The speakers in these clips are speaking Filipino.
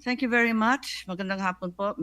Thank you very much. Magandang hapon po,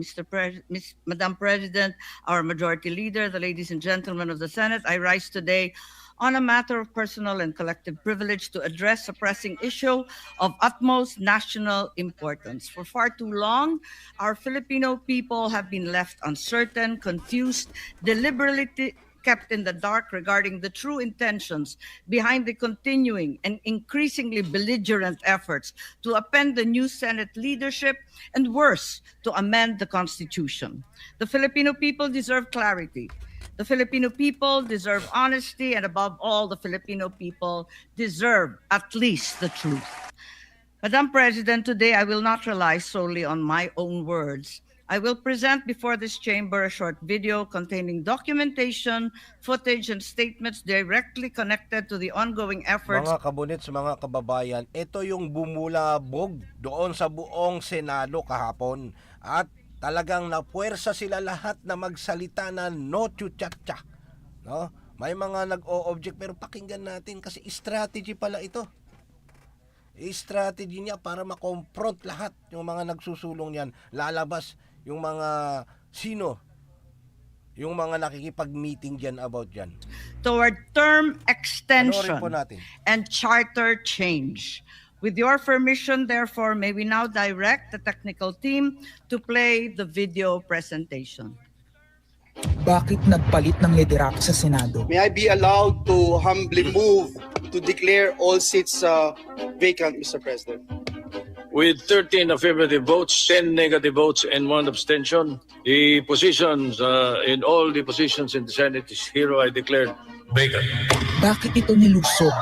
Madam President, our Majority Leader, the ladies and gentlemen of the Senate. I rise today on a matter of personal and collective privilege to address a pressing issue of utmost national importance. For far too long, our Filipino people have been left uncertain, confused, deliberately kept in the dark regarding the true intentions behind the continuing and increasingly belligerent efforts to upend the new Senate leadership and, worse, to amend the Constitution. The Filipino people deserve clarity. The Filipino people deserve honesty, and above all, the Filipino people deserve at least the truth. Madam President, today I will not rely solely on my own words. I will present before this chamber a short video containing documentation, footage, and statements directly connected to the ongoing efforts. Mga kabunits, mga kababayan, ito yung bumulabog doon sa buong Senado kahapon. At talagang napuwersa sila lahat na magsalita na no chuchacha. No? May mga nag-o-object pero pakinggan natin kasi strategy pala ito. Strategy niya para makompront lahat yung mga nagsusulong niyan. Lalabas yung mga sino, yung mga nakikipag-meeting dyan about dyan. Toward term extension natin? And charter change. With your permission, therefore, may we now direct the technical team to play the video presentation. Bakit nagpalit ng liderato sa Senado? May I be allowed to humbly move to declare all seats vacant, Mr. President? With 13 affirmative votes, 10 negative votes, and 1 abstention, the positions in all the positions in the Senate is hereby declared vacant. Bakit ito nilusog?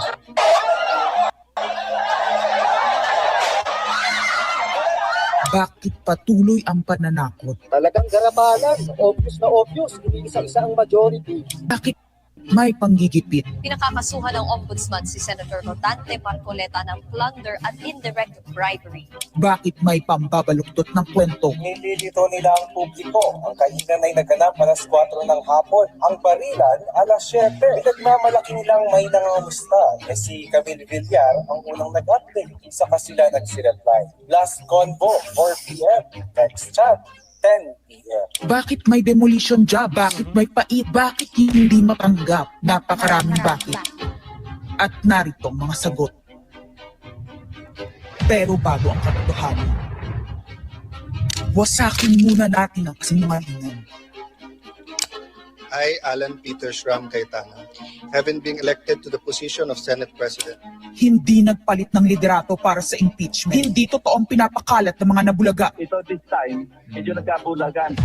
Bakit patuloy ang pananakot? Talagang garabalan, obvious na obvious, iniisa-isa ang majority. Bakit may panggigipit? Pinakakasuhan ng Ombudsman si Senator Rodante Marcoleta ng plunder at indirect bribery. Bakit may pambabaluktot ng kwento? Nililito nila ang publiko. Ang kainan ay naganap alas 4 ng hapon. Ang barilan alas 7. Pinagmamalaki nilang may nangangamusta. Si Camille Villar ang unang nag-update. Saka sila nag-reply. Last convo, 4 p.m. Text chat, 10 p.m. Bakit may demolition job? Bakit may pait? Bakit hindi matanggap? Napakaraming bakit. At narito ang mga sagot. Pero bago ang katotohanan, wasakin muna natin ang kasinungalingan. I, Alan Peter Shram Cayetana, having been elected to the position of Senate President. Hindi nagpalit ng liderato para sa impeachment. Hindi totoo ang pinapakalat ng mga nabulaga. Ito this time, medyo nagkabulagan.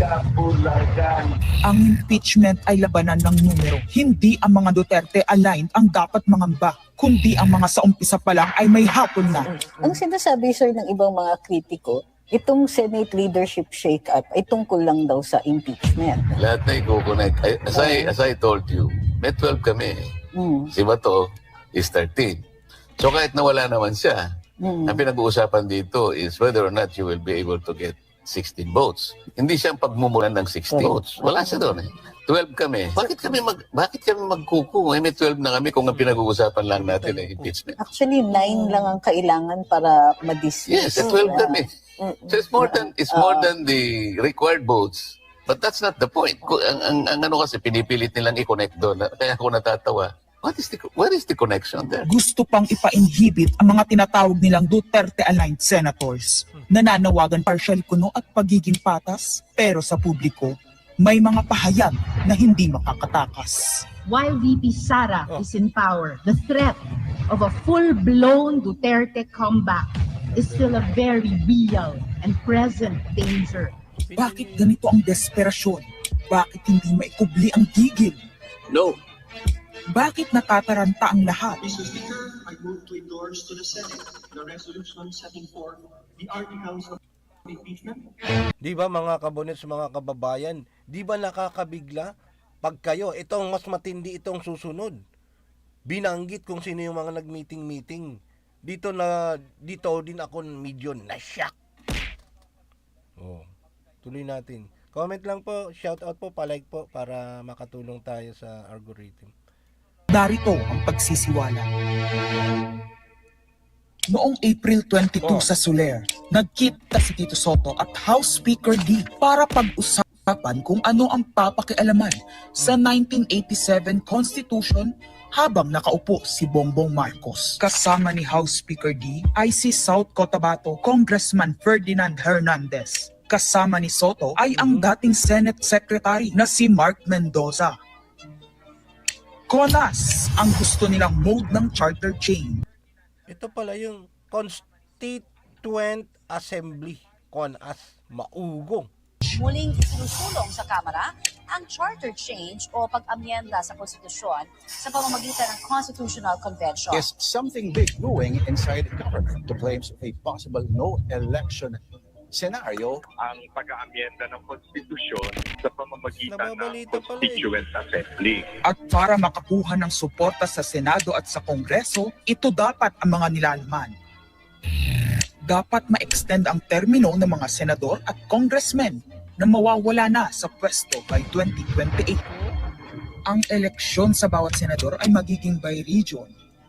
Ang impeachment ay labanan ng numero. Hindi ang mga Duterte aligned ang dapat mangamba, kundi ang mga sa umpisa pa lang ay may hapon na. Ang sinasabi, sir, ng ibang mga kritiko, itong Senate leadership shake-up ay tungkol lang daw sa impeachment. Lahat na i-connect. As I told you, may 12 kami. Si Bato is 13. So kahit nawala naman siya, ang pinag-uusapan dito is whether or not you will be able to get 16 votes. Hindi siya ang pagmumulan ng 16 votes. Wala siya doon eh. 12 kami. Bakit kami magkuku? May 12 na kami kung ang pinag-uusapan lang natin ay impeachment. Actually, 9 lang ang kailangan para ma-dismiss. Yes, 12 kami. So it's more than the required votes. But that's not the point. Ang ano kasi pinipilit nilang i-connect doon. Kaya ako natatawa. What is the connection there? Gusto pang ipa-inhibit ang mga tinatawag nilang Duterte-aligned senators. Nananawagan partial kuno at pagiging patas, pero sa publiko, may mga pahayag na hindi makakatakas. While VP Sara is in power, the threat of a full-blown Duterte comeback is still a very real and present danger. Bakit ganito ang desperasyon? Bakit hindi maikubli ang gigil? No. Bakit natataranta ang lahat? Mr. Speaker, I move to endorse to the Senate the resolution setting forth the articles of impeachment. Di ba mga kabunits, mga kababayan, di ba nakakabigla pag kayo, itong mas matindi itong susunod. Binanggit kung sino yung mga nag-meeting. Dito din ako medyo na-shock. Tuloy natin. Comment lang po, shout out po, palike po para makatulong tayo sa algorithm. Darito ang pagsisiwala. Noong April 22 sa Soler, nagkita si Tito Soto at House Speaker D para pag-usapan kung ano ang papakialaman sa 1987 Constitution habang nakaupo si Bongbong Marcos. Kasama ni House Speaker D ay si South Cotabato Congressman Ferdinand Hernandez. Kasama ni Soto ay ang dating Senate Secretary na si Mark Mendoza. CONAS ang gusto nilang mode ng charter change. Ito pala yung Constituent Assembly, CONAS, maugong. Muling isinusulong sa Kamara ang charter change o pag-amyenda sa konstitusyon sa pamamagitan ng Constitutional Convention. Is something big brewing inside the government to claims of a possible no-election scenario. Ang pag-aamyenda ng konstitusyon sa pamamagitan ng Constituent Assembly. At para makakuha ng suporta sa Senado at sa Kongreso, ito dapat ang mga nilalaman. Dapat ma-extend ang termino ng mga senador at congressmen na mawawala na sa pwesto by 2028. Ang eleksyon sa bawat senador ay magiging by region.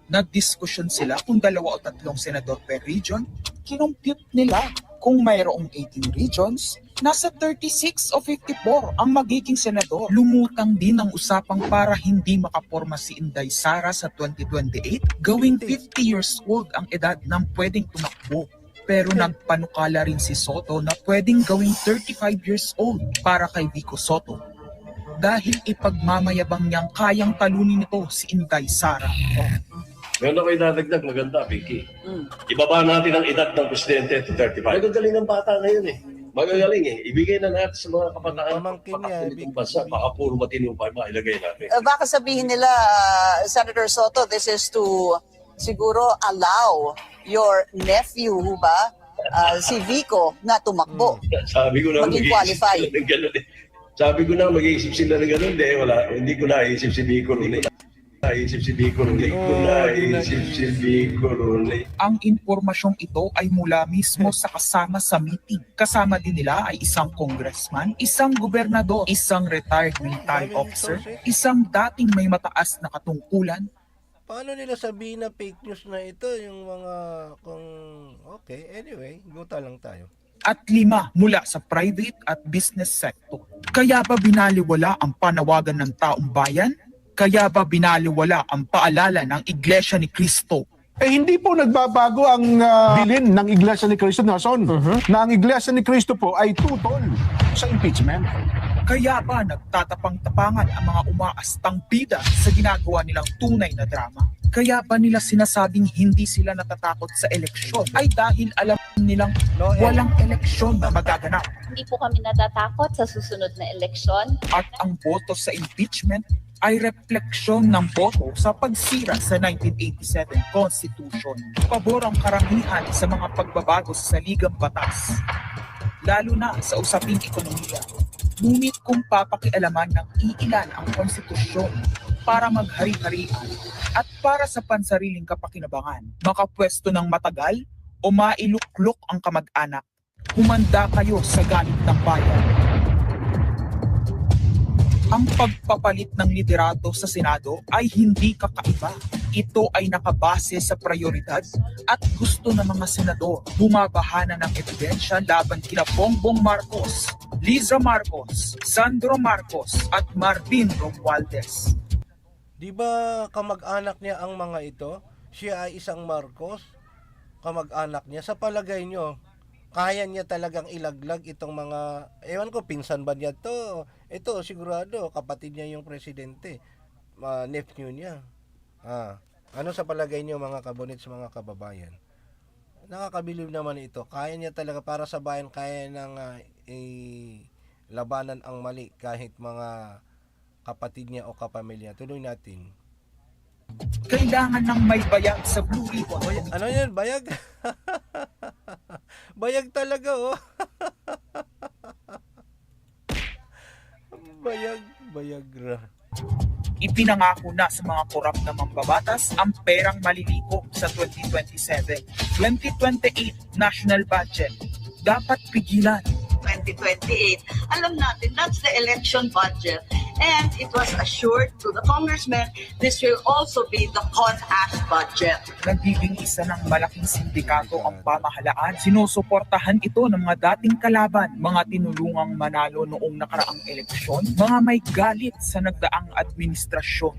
Nagdiskusyon sila kung 2 o 3 senador per region. Kinumpute nila kung mayroong 18 regions, nasa 36 o 54 ang magiging senador. Lumutang din ang usapang para hindi makaporma si Inday Sara sa 2028, gawing 50 years old ang edad ng pwedeng tumakbo. Pero nagpanukala rin si Soto na pwedeng gawing 35 years old para kay Vico Soto. Dahil ipagmamayabang niyang kayang talunin nito si Inday Sara. Meron ako idadagdag, maganda, Vicky. Ibaba natin ang edad ng presidente to 35. Magagaling ng bata ngayon eh. Magagaling eh. Ibigay na natin sa mga kabataan. Pamangkin niya, Pakatulitong bansa. Baka puro matinong pa ilagay natin. Baka sabihin nila, Senator Soto, this is to siguro allow your nephew, ba, si Vico, na tumakbo. Sabi ko na maging qualify. Sabi ko na mag-iisip sila ng ganun. Hindi ko naisip si Vico rin. Ang impormasyong ito ay mula mismo sa kasama sa meeting. Kasama din nila ay isang congressman, isang gobernador, isang retired military officer, isang dating may mataas na katungkulan. Paano nila sabihin na fake news na ito? Yung mga, okay, anyway, guta lang tayo. At 5 mula sa private at business sector. Kaya ba binaliwala ang panawagan ng taong bayan? Kaya ba binaliwala ang paalala ng Iglesia ni Cristo? Hindi po nagbabago ang bilin ng Iglesia ni Cristo, Nelson, na ang Iglesia ni Cristo po ay tutol sa impeachment. Kaya ba nagtatapang-tapangan ang mga umaastang bida sa ginagawa nilang tunay na drama? Kaya ba nila sinasabing hindi sila natatakot sa eleksyon ay dahil alam nilang walang eleksyon na magaganap? Hindi po kami natatakot sa susunod na eleksyon. At ang boto sa impeachment ay refleksyon ng boto sa pagsira sa 1987 Constitution. Pabor ang karamihan sa mga pagbabago sa saligang batas, lalo na sa usaping ekonomiya. Ngunit kung papakialaman ng iilan ang konstitusyon para maghari-harian at para sa pansariling kapakinabangan, makapwesto ng matagal o mailuklok ang kamag-anak, humanda kayo sa galit ng bayan. Ang pagpapalit ng liderato sa Senado ay hindi kakaiba. Ito ay nakabase sa prioridad at gusto ng mga senador. Bumabahana ng ebidensya laban kina Bongbong Marcos, Liza Marcos, Sandro Marcos at Marvin Romualdez. Di ba kamag-anak niya ang mga ito? Siya ay isang Marcos, kamag-anak niya. Sa palagay nyo, kaya niya talagang ilaglag itong mga, ewan ko, pinsan ba niya to? Ito, sigurado, kapatid niya yung presidente, nephew niya. Ano sa palagay niyo mga kabunits, mga kababayan? Nakakabilib naman ito. Kaya niya talaga para sa bayan, kaya nang labanan ang mali kahit mga kapatid niya o kapamilya. Tuloy natin. Kailangan ng may bayag sa Blue Ribbon. Ano yan? Bayag? Bayag talaga, oh. Bayagra. Ipinangako na sa mga korap na mambabatas ang perang malilikom sa 2027. 2028 national budget. Dapat pigilan. 2028. Alam natin, that's the election budget. And it was assured to the congressmen this will also be the CONAC budget. Nagiging isa ng malaking sindikato ang pamahalaan. Sinusuportahan ito ng mga dating kalaban, mga tinulungang manalo noong nakaraang eleksyon, mga may galit sa nagdaang administrasyon.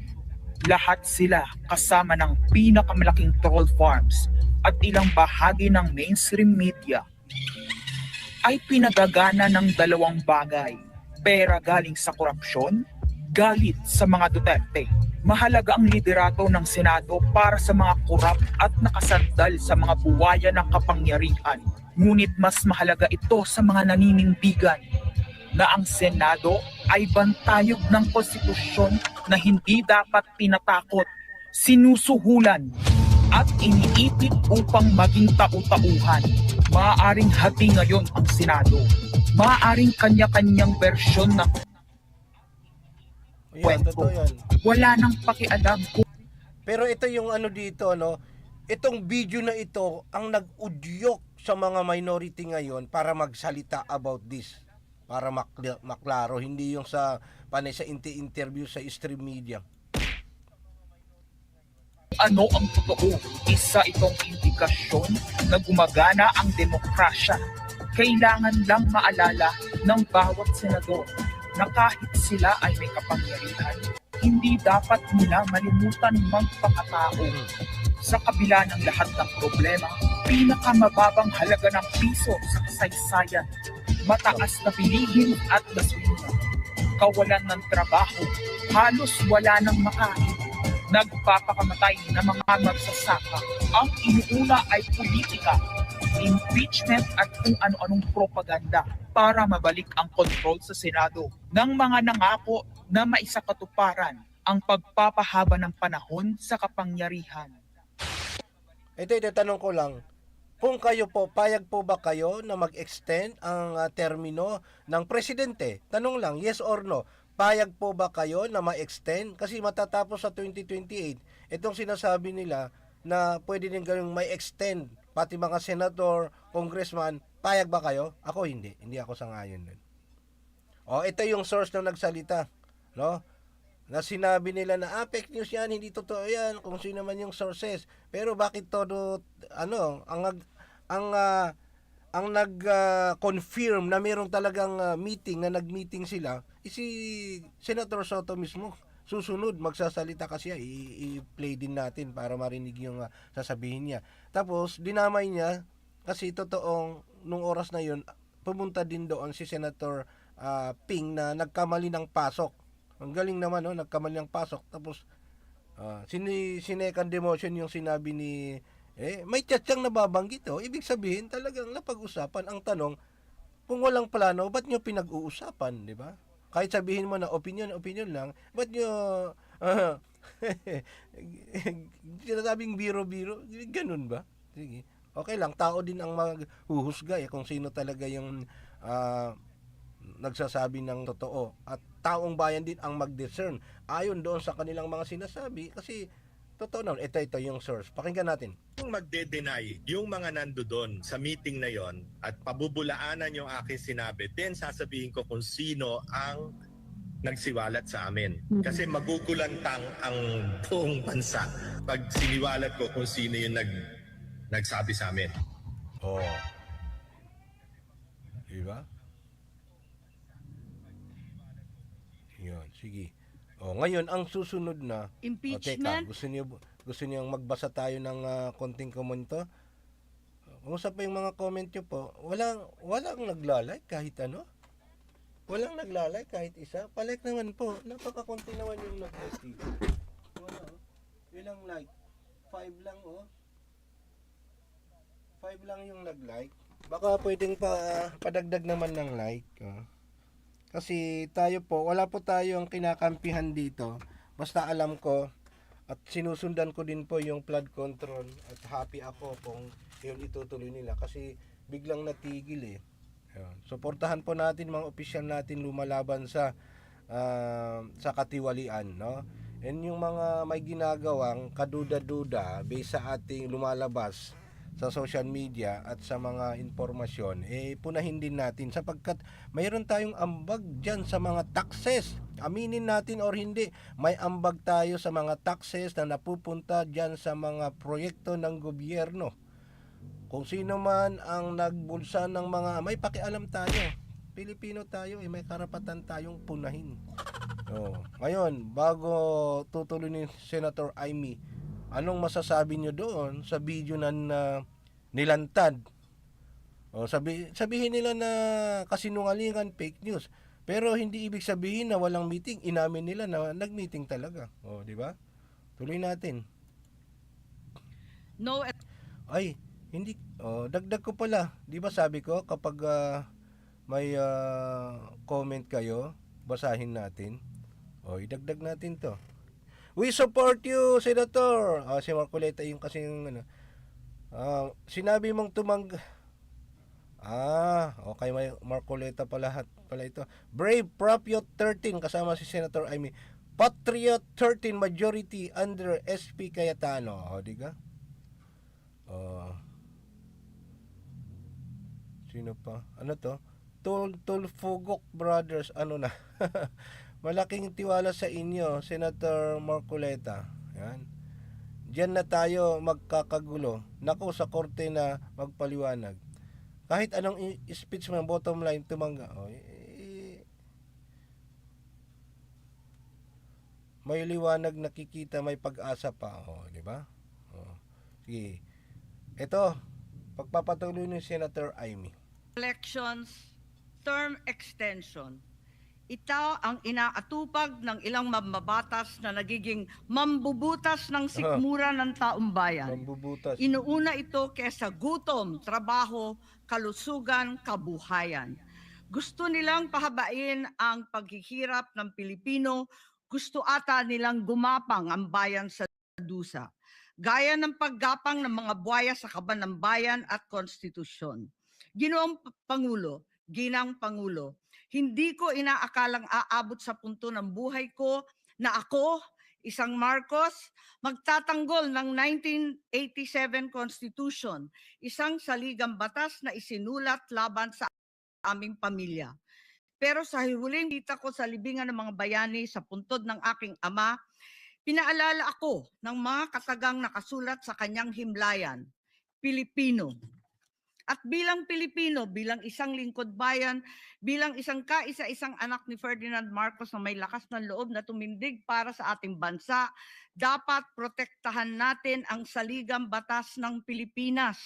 Lahat sila kasama ng pinakamalaking troll farms at ilang bahagi ng mainstream media ay pinagagana ng dalawang bagay. Pera galing sa korupsyon, galit sa mga Duterte. Mahalaga ang liderato ng Senado para sa mga korap at nakasandal sa mga buwaya ng kapangyarihan. Ngunit mas mahalaga ito sa mga naninindigan na ang Senado ay bantayog ng konstitusyon na hindi dapat tinatakot, sinusuhulan at iniipit upang maging tau-tauhan. Maaaring hati ngayon ang Senado. Maaaring kanya-kanyang bersyon ng kwento. Wala nang pakialam kung... Pero ito yung ano dito, no? Itong video na ito ang nag-udyok sa mga minority ngayon para magsalita about this. Para maklaro, hindi yung sa panay sa interview sa stream media. Ano ang totoo? Isa itong indikasyon na gumagana ang demokrasya. Kailangan lang maalala ng bawat senador na kahit sila ay may kapangyarihan, hindi dapat nila malimutan magpakatao. Sa kabila ng lahat ng problema, pinakamababang halaga ng piso sa kasaysayan, mataas na bilihin at gasolina, kawalan ng trabaho, halos wala nang makain, nagpapakamatay na mga magsasaka. Ang inuuna ay politika, impeachment at kung ano-anong propaganda para mabalik ang kontrol sa Senado ng mga nangako na maisakatuparan ang pagpapahaba ng panahon sa kapangyarihan. Ito, tanong ko lang, kung kayo po, payag po ba kayo na mag-extend ang termino ng presidente? Tanong lang, yes or no? Payag po ba kayo na ma-extend? Kasi matatapos sa 2028. Itong sinasabi nila na pwede din gawing may extend pati mga senador, congressman, payag ba kayo? Ako hindi. Hindi ako sangayon nun. O, ito yung source na nagsalita. No? Na sinabi nila na fake news yan, hindi totoo yan, kung sino man yung sources. Pero bakit todo, ang nag-confirm na mayroong talagang meeting, na nag-meeting sila, si Senator Soto mismo. Susunod, magsasalita kasi i-play din natin para marinig yung sasabihin niya. Tapos, dinamay niya, kasi totoong, nung oras na yun, pumunta din doon si Senator Ping na nagkamali ng pasok. Ang galing naman, no? Nagkamali ng pasok. Tapos, sinecond demotion yung sinabi ni, may tsatsang nababanggit, oh. Ibig sabihin, talagang napag-usapan. Ang tanong, kung walang plano, ba't nyo pinag-uusapan, di ba? Kahit sabihin mo na opinion lang, ba't nyo sinasabing biro-biro? Ganun ba? Sige. Okay lang, tao din ang maghuhusga kung sino talaga yung nagsasabi ng totoo. At taong bayan din ang mag-discern ayon doon sa kanilang mga sinasabi. Kasi totoo na, ito yung source. Pakinggan natin. Kung magde-deny yung mga nandoon sa meeting na yon at pabubulaanan yung aking sinabi, then sasabihin ko kung sino ang nagsiwalat sa amin. Kasi magugulantang ang buong bansa pag siniwalat ko kung sino yung nagsabi sa amin. Oh. Diba? Yun, sige. Oh, ngayon ang susunod na impeachment. Teka, gusto niyo magbasa tayo ng konting komento? Kumusta pa yung mga comment niyo po? Walang nagla-like kahit ano? Walang nagla-like kahit isa? Pa-like naman po. Napakakonti naman yung nag-like dito. Wala, oh. Ilang like? 5 lang, oh. 5 lang yung nag-like. Baka pwedeng padagdag naman ng like, oh. Kasi tayo po, wala po tayong kinakampihan dito. Basta alam ko at sinusundan ko din po yung flood control at happy ako kung yun itutuloy nila kasi biglang natigil eh. Suportahan po natin mga opisyal natin lumalaban sa katiwalian, no? And yung mga may ginagawang kaduda-duda based sa ating lumalabas sa social media at sa mga informasyon, punahin din natin sapagkat mayroon tayong ambag dyan sa mga taxes. Aminin natin or hindi, may ambag tayo sa mga taxes na napupunta dyan sa mga proyekto ng gobyerno. Kung sino man ang nagbulsa ng mga, may pakialam tayo. Pilipino tayo, may karapatan tayong punahin. Ngayon, bago tutuloy ni Senator Amy, anong masasabi nyo doon sa video na nilantad? Sabihin nila na kasinungalingan, fake news. Pero hindi ibig sabihin na walang meeting. Inamin nila na nag-meeting talaga. Di ba? Tuloy natin. No. Ay, hindi. Dagdag ko pala. Di ba sabi ko kapag may comment kayo, basahin natin. Idagdag natin to. We support you, Senator. Si Marcoleta yung kasi yung sinabi mong okay, may Marcoleta pala ito. Brave Patriot 13 kasama si Senator Amy. Patriot 13 majority under SP Cayetano. Di ka? Sino pa? Ano to? Tulfugok Brothers. Ano na? Malaking tiwala sa inyo, Senator Marcoleta. Yan. Diyan na tayo magkakagulo. Naku, sa korte na magpaliwanag. Kahit anong speech mo, bottom line, tumangga. May liwanag nakikita, may pag-asa pa. Di ba? Sige. Ito, pagpapatuloy ni Senator Amy. Elections, term extension. Ito ang inaatupag ng ilang mambabatas na nagiging mambubutas ng sikmura ng taong bayan. Mambubutas. Inuuna ito kesa gutom, trabaho, kalusugan, kabuhayan. Gusto nilang pahabain ang paghihirap ng Pilipino. Gusto ata nilang gumapang ang bayan sa dusa. Gaya ng paggapang ng mga buhaya sa kaban ng bayan at konstitusyon. Ginoong Pangulo, Ginang Pangulo, hindi ko inaakalang aabot sa punto ng buhay ko na ako, isang Marcos, magtatanggol ng 1987 Constitution, isang saligang batas na isinulat laban sa aming pamilya. Pero sa huling kita ko sa libingan ng mga bayani sa puntod ng aking ama, pinaalala ako ng mga katagang nakasulat sa kanyang himlayan, Pilipino. At bilang Pilipino, bilang isang lingkod bayan, bilang isang kaisa-isang anak ni Ferdinand Marcos na may lakas ng loob na tumindig para sa ating bansa, dapat protektahan natin ang saligang batas ng Pilipinas.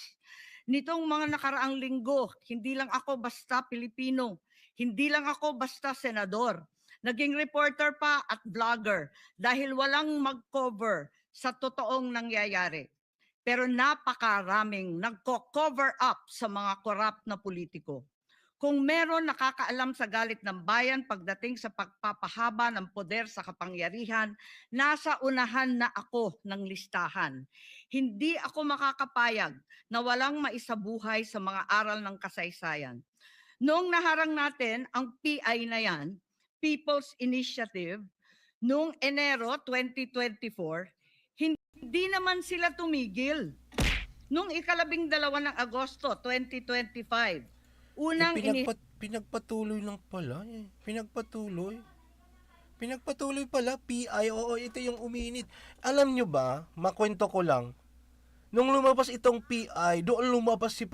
Nitong mga nakaraang linggo, hindi lang ako basta Pilipino, hindi lang ako basta senador, naging reporter pa at vlogger dahil walang mag-cover sa totoong nangyayari. Pero napakaraming nagko-cover up sa mga corrupt na politiko. Kung meron nakakaalam sa galit ng bayan pagdating sa pagpapahaba ng poder sa kapangyarihan, nasa unahan na ako ng listahan. Hindi ako makakapayag na walang maisabuhay sa mga aral ng kasaysayan. Noong naharang natin ang PI na yan, People's Initiative, noong Enero 2024, hindi naman sila tumigil. Noong ika-12 ng Agosto 2025, pinagpatuloy lang pala. Pinagpatuloy pala, PI, ito yung uminit. Alam nyo ba, makwento ko lang, nung lumabas itong PI, doon lumabas si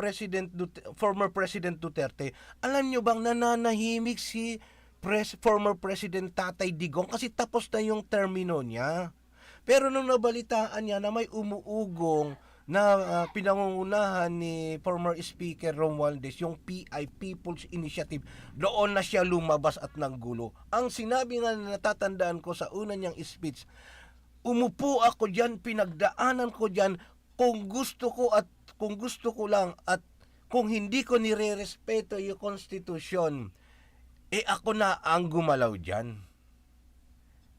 former President Duterte, alam nyo bang nananahimik si former President Tatay Digong kasi tapos na yung termino niya. Pero nung nabalitaan niya na may umuugong na pinangungunahan ni former Speaker Romualdez, yung PI, People's Initiative, doon na siya lumabas at nanggulo. Ang sinabi nga na natatandaan ko sa una niyang speech, umupo ako dyan, pinagdaanan ko dyan, kung gusto ko lang at kung hindi ko nire-respeto yung konstitusyon, ako na ang gumalaw dyan.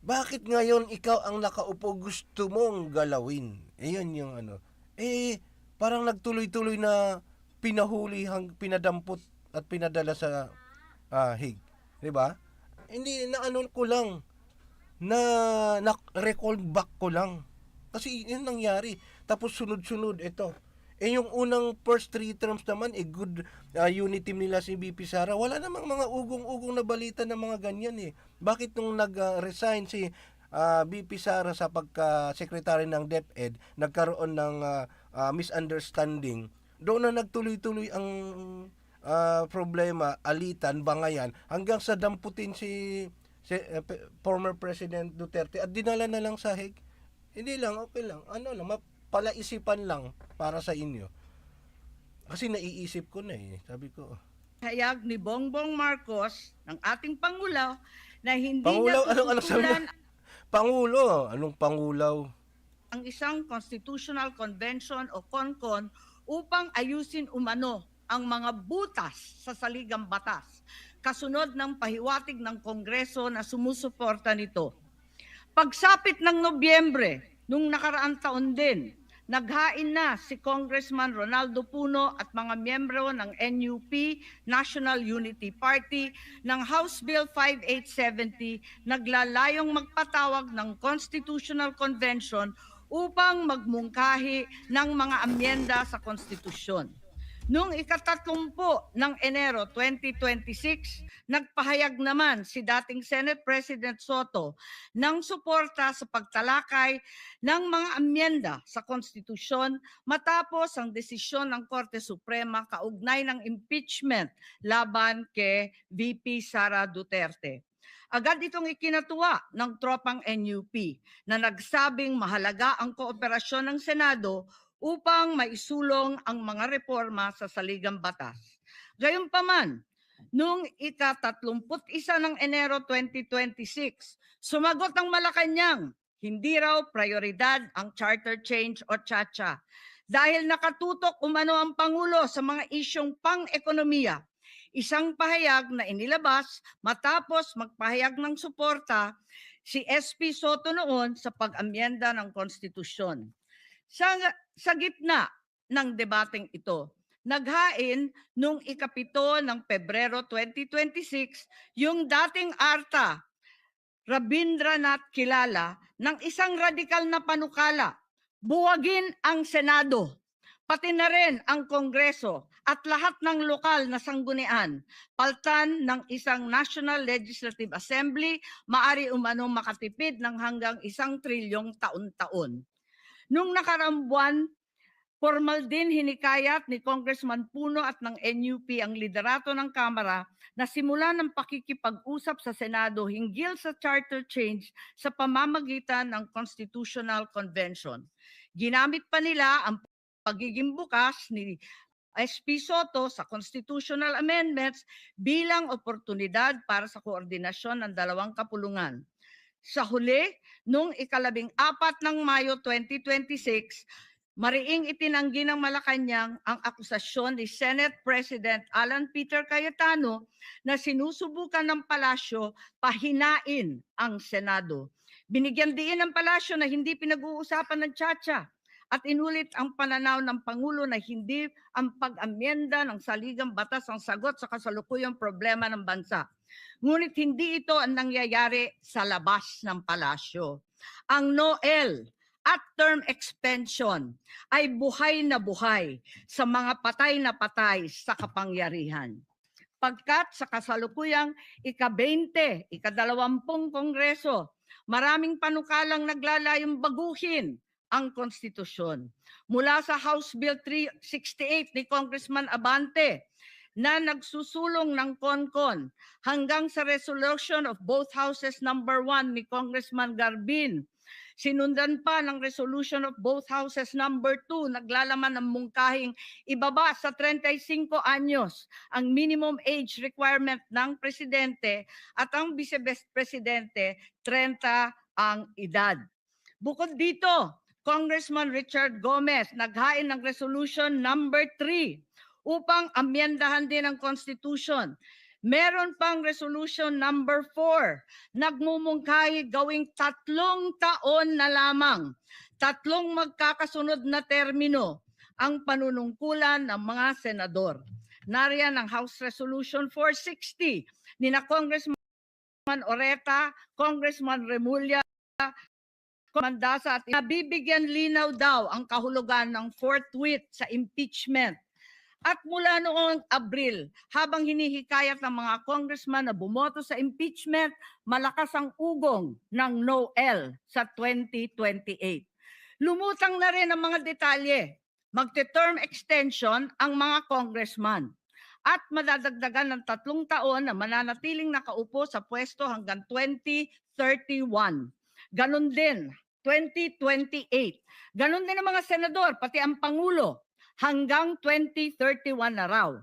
Bakit ngayon ikaw ang nakaupo gusto mong galawin? Yun yung parang nagtuloy-tuloy na pinahuli, pinadampot at pinadala sa Hague. Diba? Hindi, ko lang, na recall back ko lang. Kasi yun nangyari. Tapos sunod-sunod, ito. Yung unang first 3 terms naman, good unit team nila si VP Sara. Wala namang mga ugong-ugong na balita ng mga ganyan eh. Bakit nung nag-resign si VP Sara sa pagka-secretary ng DepEd, nagkaroon ng misunderstanding, doon na nagtuloy-tuloy ang problema, alitan, bangayan, hanggang sa damputin si former President Duterte at dinala na lang sa Hague. Hindi lang, okay lang. Ano lang, palaisipan lang para sa inyo. Kasi naiisip ko na eh, sabi ko. Hayag ni Bongbong Marcos ng ating Pangulo na hindi Pangulaw, niya anong sabi tututulan niya? Pangulo, anong pangulaw? ang isang constitutional convention o CONCON upang ayusin umano ang mga butas sa saligang batas, kasunod ng pahiwatig ng Kongreso na sumusuporta nito. Pagsapit ng Nobyembre, nung nakaraang taon din, naghain na si Congressman Ronaldo Puno at mga miyembro ng NUP, National Unity Party, ng House Bill 5870, naglalayong magpatawag ng Constitutional Convention upang magmungkahi ng mga amyenda sa konstitusyon. Noong ika-30 ng Enero 2026, nagpahayag naman si dating Senate President Soto ng suporta sa pagtalakay ng mga amyenda sa konstitusyon matapos ang desisyon ng Korte Suprema kaugnay ng impeachment laban kay VP Sara Duterte. Agad itong ikinatuwa ng tropang NUP na nagsabing mahalaga ang kooperasyon ng Senado upang maisulong ang mga reforma sa saligang batas. Gayunpaman, noong ika-31 ng Enero 2026, sumagot ang Malacanang, hindi raw prioridad ang charter change o CHA-CHA dahil nakatutok umano ang Pangulo sa mga isyong pang-ekonomiya. Isang pahayag na inilabas matapos magpahayag ng suporta si SP Soto noon sa pag-amyenda ng konstitusyon. Sa gitna ng debateng ito, naghain noong ika-7 ng Pebrero 2026 yung dating ARTA, Rabindranath Kilala, ng isang radikal na panukala, buwagin ang Senado, pati na rin ang Kongreso at lahat ng lokal na sanggunian, paltan ng isang National Legislative Assembly, maari umano makatipid ng hanggang 1 trilyong taon-taon. Nung nakaraang buwan, formal din hinikayat ni Congressman Puno at ng NUP ang liderato ng Kamara na simulan ng pakikipag-usap sa Senado hinggil sa charter change sa pamamagitan ng Constitutional Convention. Ginamit pa nila ang pagiging bukas ni SP Soto sa constitutional amendments bilang oportunidad para sa koordinasyon ng dalawang kapulungan. Sa huli, noong ika-14 ng Mayo 2026, mariing itinanggi ng Malacanang ang akusasyon ni Senate President Alan Peter Cayetano na sinusubukan ng palasyo pahinain ang Senado. Binigyan diin ng palasyo na hindi pinag-uusapan ng CHA-CHA at inulit ang pananaw ng Pangulo na hindi ang pag-amyenda ng saligang batas ang sagot sa kasalukuyang problema ng bansa. Ngunit hindi ito ang nangyayari sa labas ng palasyo. Ang NOEL at term extension ay buhay na buhay sa mga patay na patay sa kapangyarihan. Pagkat sa kasalukuyang ika-20, ika-20 Kongreso, maraming panukalang naglalayong baguhin ang konstitusyon. Mula sa House Bill 368 ni Congressman Abante, na nagsusulong ng CONCON hanggang sa resolution of both houses number 1 ni Congressman Garbin. Sinundan pa ng resolution of both houses number 2, naglalaman ng mungkahing ibaba sa 35 anyos ang minimum age requirement ng presidente at ang vice-presidente 30 ang edad. Bukod dito, Congressman Richard Gomez naghain ng resolution number 3 upang amyendahan din ang Constitution. Meron pang resolution number 4, nagmumungkahi gawing 3 taon na lamang, 3 magkakasunod na termino ang panunungkulan ng mga senador. Nariyan ang House Resolution 460 ni na Congressman Oreta, Congressman Remulla, Mandasa at nabibigyan linaw daw ang kahulugan ng forthwith sa impeachment. At mula noong Abril, habang hinihikayat ng mga congressman na bumoto sa impeachment, malakas ang ugong ng no-L sa 2028. Lumutang na rin ang mga detalye. Magte-term extension ang mga congressman at madadagdagan ng 3 taon na mananatiling nakaupo sa pwesto hanggang 2031. Ganon din, 2028. Ganon din ang mga senador, pati ang Pangulo, hanggang 2031 na raw.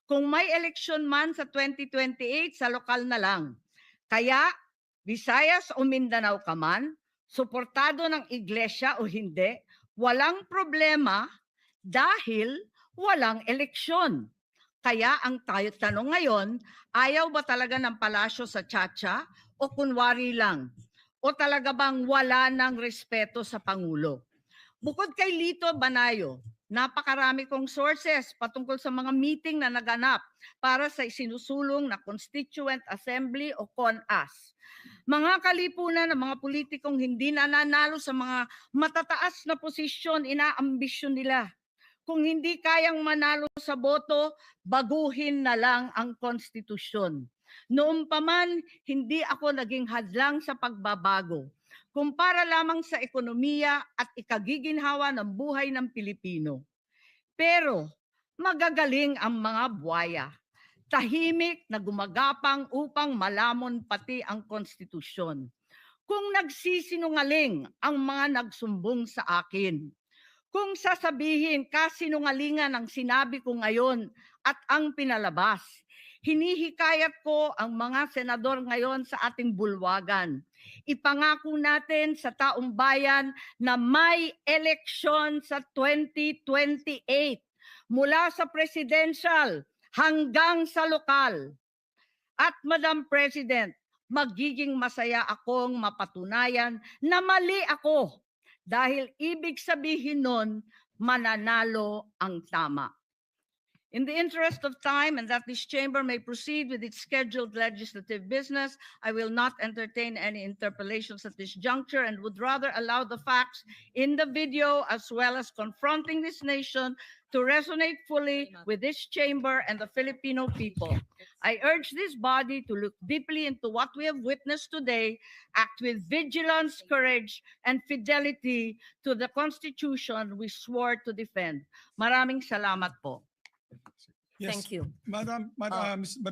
Kung may eleksyon man sa 2028, sa lokal na lang. Kaya, Visayas o Mindanao ka man, suportado ng iglesia o hindi, walang problema dahil walang eleksyon. Kaya ang tanong ngayon, ayaw ba talaga ng palasyo sa Chacha o kunwari lang? O talaga bang wala ng respeto sa Pangulo? Bukod kay Lito Banayo, napakarami kong sources patungkol sa mga meeting na naganap para sa isinusulong na Constituent Assembly o CONAS. Mga kalipunan ng mga politikong hindi nananalo sa mga matataas na posisyon, inaambisyon nila. Kung hindi kayang manalo sa boto, baguhin na lang ang konstitusyon. Noon pa man, hindi ako naging hadlang sa pagbabago. Kumpara lamang sa ekonomiya at ikagiginhawa ng buhay ng Pilipino. Pero magagaling ang mga buwaya. Tahimik na gumagapang upang malamon pati ang konstitusyon. Kung nagsisinungaling ang mga nagsumbong sa akin, kung sasabihin kasinungalingan ang sinabi ko ngayon at ang pinalabas, hinihikayat ko ang mga senador ngayon sa ating bulwagan. Ipangako natin sa taong bayan na may eleksyon sa 2028 mula sa presidential hanggang sa lokal. At Madam President, magiging masaya akong mapatunayan na mali ako dahil ibig sabihin nun mananalo ang tama. In the interest of time and that this chamber may proceed with its scheduled legislative business, I will not entertain any interpellations at this juncture and would rather allow the facts in the video as well as confronting this nation to resonate fully with this chamber and the Filipino people. I urge this body to look deeply into what we have witnessed today, act with vigilance, courage, and fidelity to the Constitution we swore to defend. Maraming salamat po. Yes. Thank you. Madam, Ms.